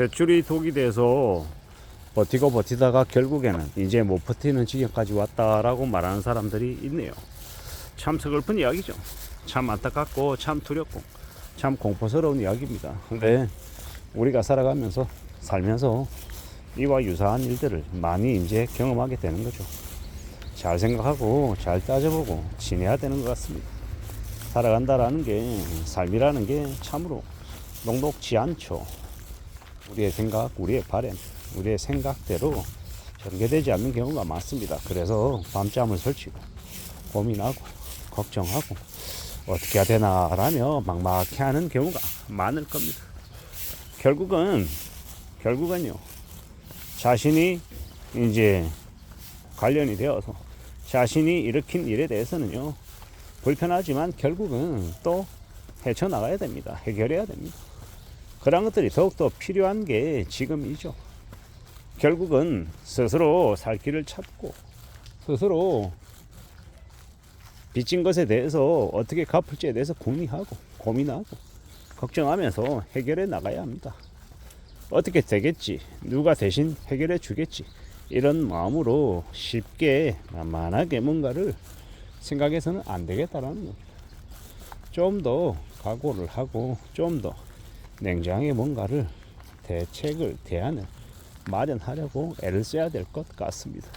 배출이 독이 돼서 버티고 버티다가 결국에는 이제 못 버티는 지경까지 왔다라고 말하는 사람들이 있네요. 참 서글픈 이야기죠. 참 안타깝고 참 두렵고 참 공포스러운 이야기입니다. 근데 우리가 살아가면서 살면서 이와 유사한 일들을 많이 이제 경험하게 되는 거죠. 잘 생각하고 잘 따져보고 지내야 되는 것 같습니다. 살아간다라는 게, 삶이라는 게 참으로 녹록지 않죠. 우리의 생각, 우리의 바람, 우리의 생각대로 전개되지 않는 경우가 많습니다. 그래서 밤잠을 설치고 고민하고 걱정하고 어떻게 해야 되나라며 막막해 하는 경우가 많을 겁니다. 결국은요, 자신이 이제 관련이 되어서 자신이 일으킨 일에 대해서는요, 불편하지만 결국은 또 헤쳐나가야 됩니다. 해결해야 됩니다. 그런 것들이 더욱더 필요한 게 지금이죠. 결국은 스스로 살 길을 찾고 스스로 빚진 것에 대해서 어떻게 갚을지에 대해서 고민하고 걱정하면서 해결해 나가야 합니다. 어떻게 되겠지, 누가 대신 해결해 주겠지, 이런 마음으로 쉽게 만만하게 뭔가를 생각해서는 안 되겠다라는 겁니다. 좀 더 각오를 하고 좀 더 냉정하게 뭔가를 대안을 마련하려고 애를 써야 될 것 같습니다.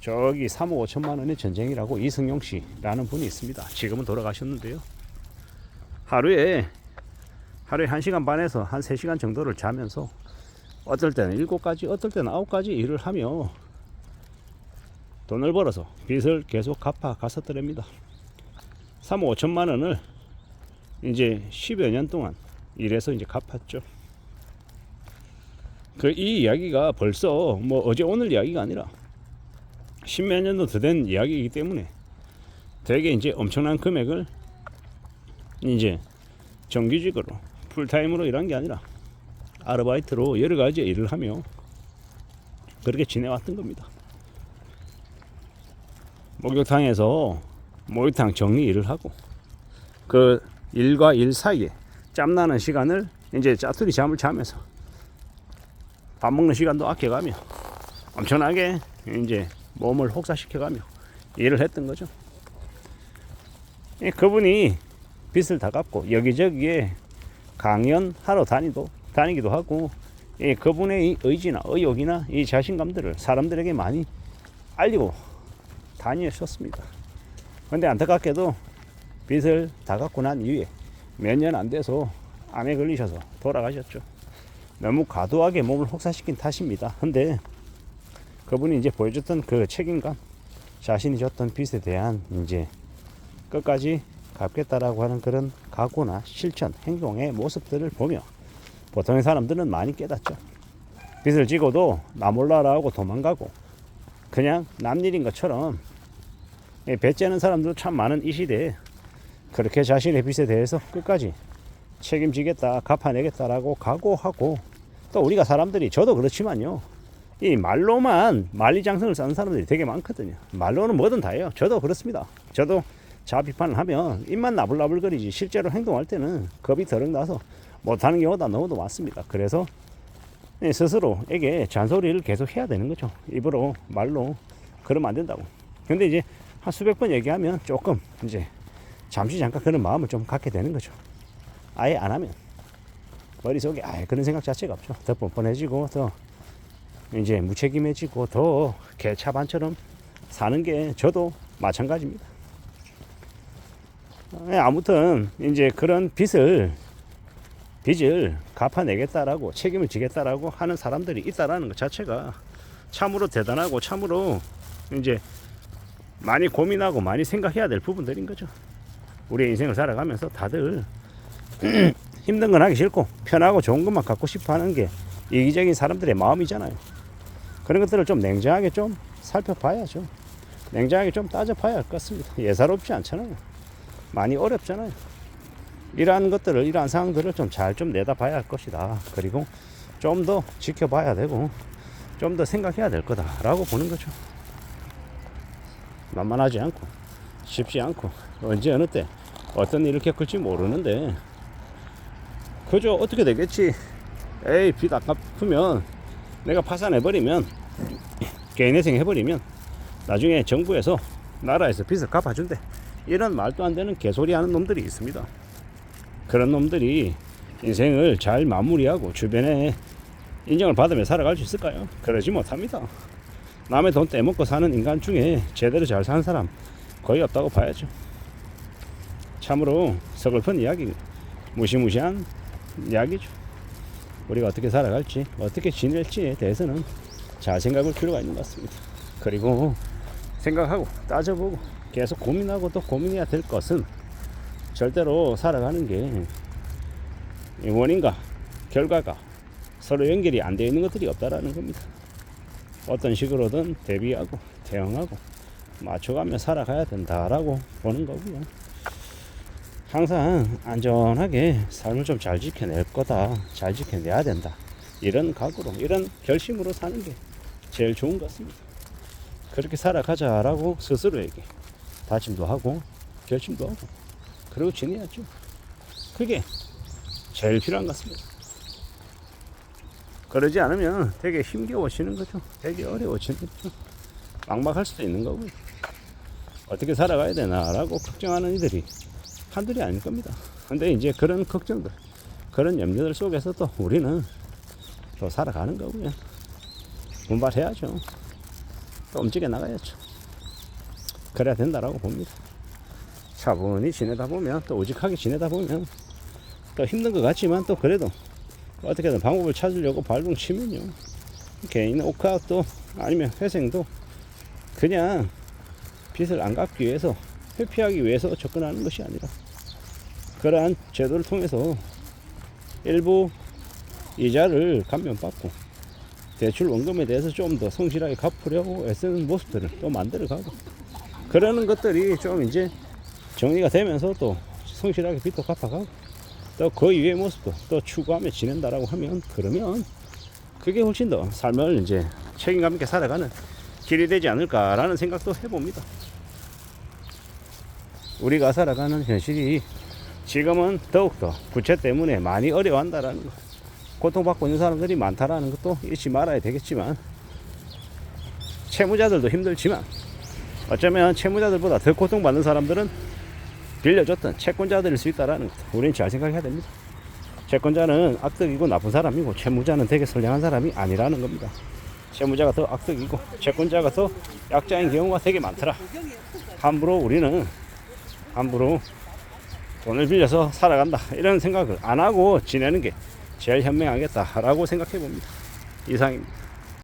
저기 3억 5천만 원의 전쟁이라고 이승용 씨라는 분이 있습니다. 지금은 돌아가셨는데요. 하루에 1시간 반에서 한 3시간 정도를 자면서 어떨 때는 7가지, 어떨 때는 9가지 일을 하며 돈을 벌어서 빚을 계속 갚아 갔었더랍니다. 3억 5천만 원을 이제 10여 년 동안 일해서 이제 갚았죠. 이 이야기가 벌써 뭐 어제 오늘 이야기가 아니라 10몇 년도 더 된 이야기이기 때문에 되게 이제 엄청난 금액을 이제 정규직으로 풀타임으로 일한 게 아니라 아르바이트로 여러 가지 일을 하며 그렇게 지내왔던 겁니다. 목욕탕에서 목욕탕 정리 일을 하고 그 일과 일 사이에 짬나는 시간을 이제 짜투리 잠을 자면서 밥 먹는 시간도 아껴가며 엄청나게 이제 몸을 혹사시켜가며 일을 했던 거죠. 그분이 빚을 다 갚고 여기저기에 강연하러 다니기도 하고 그분의 이 의지나 의욕이나 이 자신감들을 사람들에게 많이 알리고 다니셨습니다. 그런데 안타깝게도 빚을 다 갚고 난 이후에 몇 년 안 돼서 암에 걸리셔서 돌아가셨죠. 너무 과도하게 몸을 혹사시킨 탓입니다. 근데 그분이 이제 보여줬던 그 책임감, 자신이 졌던 빚에 대한 이제 끝까지 갚겠다라고 하는 그런 각오나 실천, 행동의 모습들을 보며 보통의 사람들은 많이 깨닫죠. 빚을 지고도 나 몰라라 하고 도망가고 그냥 남일인 것처럼 배째는 사람들도 참 많은 이 시대에 그렇게 자신의 빚에 대해서 끝까지 책임지겠다, 갚아내겠다라고 각오하고, 또 우리가 사람들이, 저도 그렇지만요, 이 말로만 만리장성을 쌓는 사람들이 되게 많거든요. 말로는 뭐든 다 해요. 저도 그렇습니다. 저도 자아 비판을 하면 입만 나불나불거리지 실제로 행동할 때는 겁이 더럭 나서 못하는 경우가 너무도 많습니다. 그래서 스스로에게 잔소리를 계속 해야 되는 거죠. 입으로, 말로. 그러면 안 된다고. 근데 이제 한 수백 번 얘기하면 조금 이제 잠시 잠깐 그런 마음을 좀 갖게 되는 거죠. 아예 안 하면 머릿속에 아예 그런 생각 자체가 없죠. 더 뻔뻔해지고 더 이제 무책임해지고 더 개차반처럼 사는 게 저도 마찬가지입니다. 아무튼 이제 그런 빚을 갚아내겠다라고 책임을 지겠다라고 하는 사람들이 있다라는 것 자체가 참으로 대단하고 참으로 이제 많이 고민하고 많이 생각해야 될 부분들인 거죠. 우리의 인생을 살아가면서 다들 힘든 건 하기 싫고 편하고 좋은 것만 갖고 싶어 하는 게 이기적인 사람들의 마음이잖아요. 그런 것들을 좀 냉정하게 좀 살펴봐야죠. 냉정하게 좀 따져봐야 할 것 같습니다. 예사롭지 않잖아요. 많이 어렵잖아요. 이러한 것들을, 이러한 상황들을 좀 잘 좀 내다봐야 할 것이다. 그리고 좀 더 지켜봐야 되고 좀 더 생각해야 될 거다라고 보는 거죠. 만만하지 않고 쉽지 않고 언제 어느 때 어떤 일을 겪을지 모르는데 그저 어떻게 되겠지 에이 빚 안 갚으면 내가 파산해버리면 개인회생 해버리면 나중에 정부에서 나라에서 빚을 갚아준대. 이런 말도 안 되는 개소리 하는 놈들이 있습니다. 그런 놈들이 인생을 잘 마무리하고 주변에 인정을 받으며 살아갈 수 있을까요? 그러지 못합니다. 남의 돈 떼먹고 사는 인간 중에 제대로 잘 사는 사람 거의 없다고 봐야죠. 참으로 서글픈 이야기, 무시무시한 이야기죠. 우리가 어떻게 살아갈지, 어떻게 지낼지에 대해서는 잘 생각할 필요가 있는 것 같습니다. 그리고 생각하고 따져보고 계속 고민하고 또 고민해야 될 것은 절대로 살아가는 게 원인과 결과가 서로 연결이 안 되어 있는 것들이 없다라는 겁니다. 어떤 식으로든 대비하고 대응하고 맞춰가며 살아가야 된다라고 보는 거고요. 항상 안전하게 삶을 좀 잘 지켜낼 거다, 잘 지켜내야 된다, 이런 각오로 이런 결심으로 사는 게 제일 좋은 것 같습니다. 그렇게 살아가자라고 스스로에게 다짐도 하고 결심도 하고 그리고 지내야죠. 그게 제일 필요한 것 같습니다. 그러지 않으면 되게 힘겨워지는 거죠. 되게 어려워지는 거죠. 막막할 수도 있는 거고요. 어떻게 살아가야 되나라고 걱정하는 이들이 한둘이 아닐 겁니다. 근데 이제 그런 걱정들, 그런 염려들 속에서 또 우리는 또 살아가는 거고요. 분발해야죠. 또 움직여 나가야죠. 그래야 된다라고 봅니다. 차분히 지내다 보면, 또 오직하게 지내다 보면 또 힘든 것 같지만 또 그래도 어떻게든 방법을 찾으려고 발동 치면요, 개인 오크아웃도 아니면 회생도 그냥 빚을 안 갚기 위해서, 회피하기 위해서 접근하는 것이 아니라 그러한 제도를 통해서 일부 이자를 감면받고 대출 원금에 대해서 좀 더 성실하게 갚으려고 애쓰는 모습들을 또 만들어가고, 그러는 것들이 좀 이제 정리가 되면서 또 성실하게 빚도 갚아가고 또 그 이외의 모습도 또 추구하며 지낸다라고 하면, 그러면 그게 훨씬 더 삶을 이제 책임감 있게 살아가는 길이 되지 않을까라는 생각도 해봅니다. 우리가 살아가는 현실이 지금은 더욱더 부채 때문에 많이 어려워한다라는 것, 고통받고 있는 사람들이 많다라는 것도 잊지 말아야 되겠지만, 채무자들도 힘들지만 어쩌면 채무자들보다 더 고통받는 사람들은 빌려줬던 채권자들일 수 있다라는 것, 우리는 잘 생각해야 됩니다. 채권자는 악덕이고 나쁜 사람이고 채무자는 되게 선량한 사람이 아니라는 겁니다. 채무자가 더 악덕이고 채권자가 더 약자인 경우가 되게 많더라. 우리는 함부로 돈을 빌려서 살아간다 이런 생각을 안 하고 지내는 게 제일 현명하겠다라고 생각해 봅니다. 이상입니다.